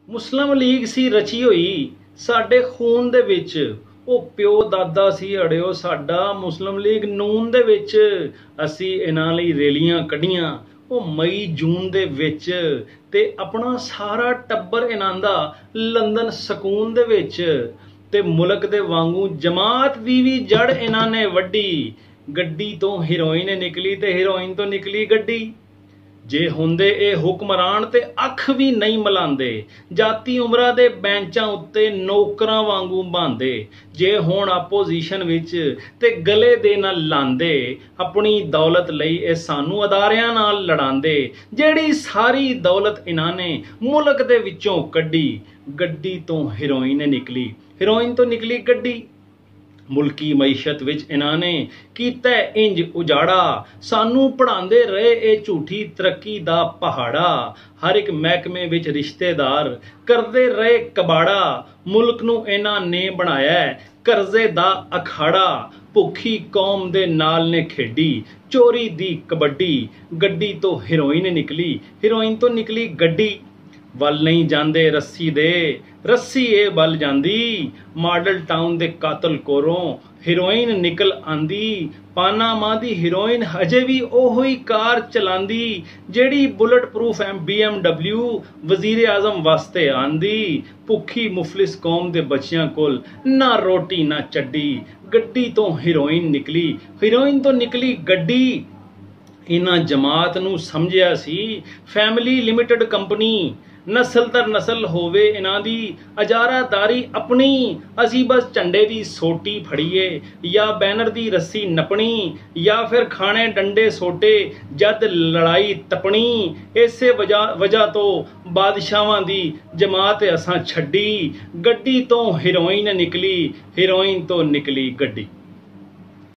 ਮੁਸਲਿਮ ਲੀਗ ਸੀ ਰਚੀ ਹੋਈ ਸਾਡੇ ਖੂਨ ਦੇ ਵਿੱਚ। ਉਹ ਪਿਓ ਦਾਦਾ ਸੀ ਅੜਿਓ ਸਾਡਾ ਮੁਸਲਿਮ ਲੀਗ ਨੂਨ ਦੇ ਵਿੱਚ। ਅਸੀਂ ਇਹਨਾਂ ਲਈ ਰੈਲੀਆਂ ਕੱਢੀਆਂ ਉਹ ਮਈ ਜੂਨ ਦੇ ਵਿੱਚ, ਤੇ ਆਪਣਾ ਸਾਰਾ ਟੱਬਰ ਇਹਨਾਂ ਦਾ ਲੰਦਨ ਸਕੂਨ ਦੇ ਵਿੱਚ। ਤੇ ਮੁਲਕ ਦੇ ਵਾਂਗੂ ਜਮਾਤ ਦੀ ਵੀ ਜੜ ਇਹਨਾਂ ਨੇ ਵੱਢੀ। ਗੱਡੀ ਤੋਂ ਹੀਰੋਇਨ ਨਿਕਲੀ ਤੇ ਹੀਰੋਇਨ ਤੋਂ ਨਿਕਲੀ ਗੱਡੀ। ਜੇ ਹੁੰਦੇ ਇਹ ਹੁਕਮਰਾਨ ਤੇ ਅੱਖ ਵੀ ਨਹੀਂ ਮਿਲਾਉਂਦੇ, ਜਾਤੀ ਉਮਰਾਂ ਦੇ ਬੈਂਚਾਂ ਉੱਤੇ ਨੌਕਰਾਂ ਵਾਂਗੂ ਬਾਂਦੇ। ਜੇ ਹੁਣ ਆਪੋਜੀਸ਼ਨ ਵਿੱਚ ਤੇ ਗਲੇ ਦੇ ਨਾਲ ਲਾਂਦੇ, ਆਪਣੀ ਦੌਲਤ ਲਈ ਇਹ ਸਾਨੂੰ ਅਦਾਰਿਆਂ ਨਾਲ ਲੜਾਂਦੇ। ਜਿਹੜੀ ਸਾਰੀ ਦੌਲਤ ਇਹਨਾਂ ਨੇ ਮੁਲਕ ਦੇ ਵਿੱਚੋਂ ਕੱਢੀ, ਗੱਡੀ ਤੋਂ ਹੀਰੋਇਨ ਨਿਕਲੀ, ਹੀਰੋਇਨ ਤੋਂ ਨਿਕਲੀ ਗੱਡੀ। ਮੁਲਕੀ ਮਈਸ਼ਤ ਵਿੱਚ ਇਹਨਾਂ ਨੇ ਕੀਤਾ ਇੰਜ ਉਜਾੜਾ। ਸਾਨੂੰ ਪੜ੍ਹਾਉਂਦੇ ਰਹੇ ਇਹ ਝੂਠੀ ਤਰੱਕੀ ਦਾ ਪਹਾੜਾ। ਹਰ ਇੱਕ ਮਹਿਕਮੇ ਵਿੱਚ ਰਿਸ਼ਤੇਦਾਰ ਕਰਦੇ ਰਹੇ ਕਬਾੜਾ। ਮੁਲਕ ਨੂੰ ਇਹਨਾਂ ਨੇ ਬਣਾਇਆ ਕਰਜ਼ੇ ਦਾ ਅਖਾੜਾ। ਭੁੱਖੀ ਕੌਮ ਦੇ ਨਾਲ ਨੇ ਖੇਡੀ ਚੋਰੀ ਦੀ ਕਬੱਡੀ। ਗੱਡੀ ਤੋਂ ਹੀਰੋਇਨ ਨਿਕਲੀ, ਹੀਰੋਇਨ ਤੋਂ ਨਿਕਲੀ ਗੱਡੀ। ਵੱਲ ਨਹੀਂ ਜਾਂਦੇ ਰੱਸੀ ਦੇ, ਰੱਸੀ ਇਹ ਵੱਲ ਜਾਂਦੀ। ਮਾਡਲ ਟਾਊਨ ਦੇ ਕਾਤਲ ਕੋਲੋਂ ਹੀਰੋਇਨ ਨਿਕਲ ਆਂਦੀ। ਪਾਨਾਮਾ ਦੀ ਹੀਰੋਇਨ ਹਜੇ ਵੀ ਉਹੀ ਕਾਰ ਚਲਾਂਦੀ, ਜਿਹੜੀ ਬੁਲਟ ਪ੍ਰੂਫ BMW ਵਜ਼ੀਰ ਆਜ਼ਮ ਵਾਸਤੇ ਆਂਦੀ। ਭੁੱਖੀ ਮੁਫਲਿਸ ਕੌਮ ਦੇ ਬੱਚਿਆਂ ਕੋਲ ਨਾ ਰੋਟੀ ਨਾ ਚੱਡੀ। ਗੱਡੀ ਤੋਂ ਹੀਰੋਇਨ ਨਿਕਲੀ, ਹੀਰੋਇਨ ਤੋਂ ਨਿਕਲੀ ਗੱਡੀ। ਇਹਨਾਂ ਜਮਾਤ ਨੂੰ ਸਮਝਿਆ ਸੀ ਫੈਮਿਲੀ ਲਿਮਿਟਡ ਕੰਪਨੀ। ਨਸਲ ਦਰ ਨਸਲ ਹੋਵੇ ਇਹਨਾਂ ਦੀ ਅਜਾਰਾਦਾਰੀ ਆਪਣੀ। ਅਸੀਂ ਬਸ ਝੰਡੇ ਦੀ ਸੋਟੀ ਫੜੀਏ, ਜਾਂ ਬੈਨਰ ਦੀ ਰੱਸੀ ਨੱਪਣੀ, ਜਾਂ ਫਿਰ ਖਾਣੇ ਡੰਡੇ ਸੋਟੇ ਜਦ ਲੜਾਈ ਤਪਣੀ। ਇਸੇ ਵਜ੍ਹਾ ਤੋਂ ਬਾਦਸ਼ਾਹਾਂ ਦੀ ਜਮਾਤ ਅਸਾਂ ਛੱਡੀ। ਗੱਡੀ ਤੋਂ ਹੀਰੋਇਨ ਨਿਕਲੀ, ਹੀਰੋਇਨ ਤੋਂ ਨਿਕਲੀ ਗੱਡੀ।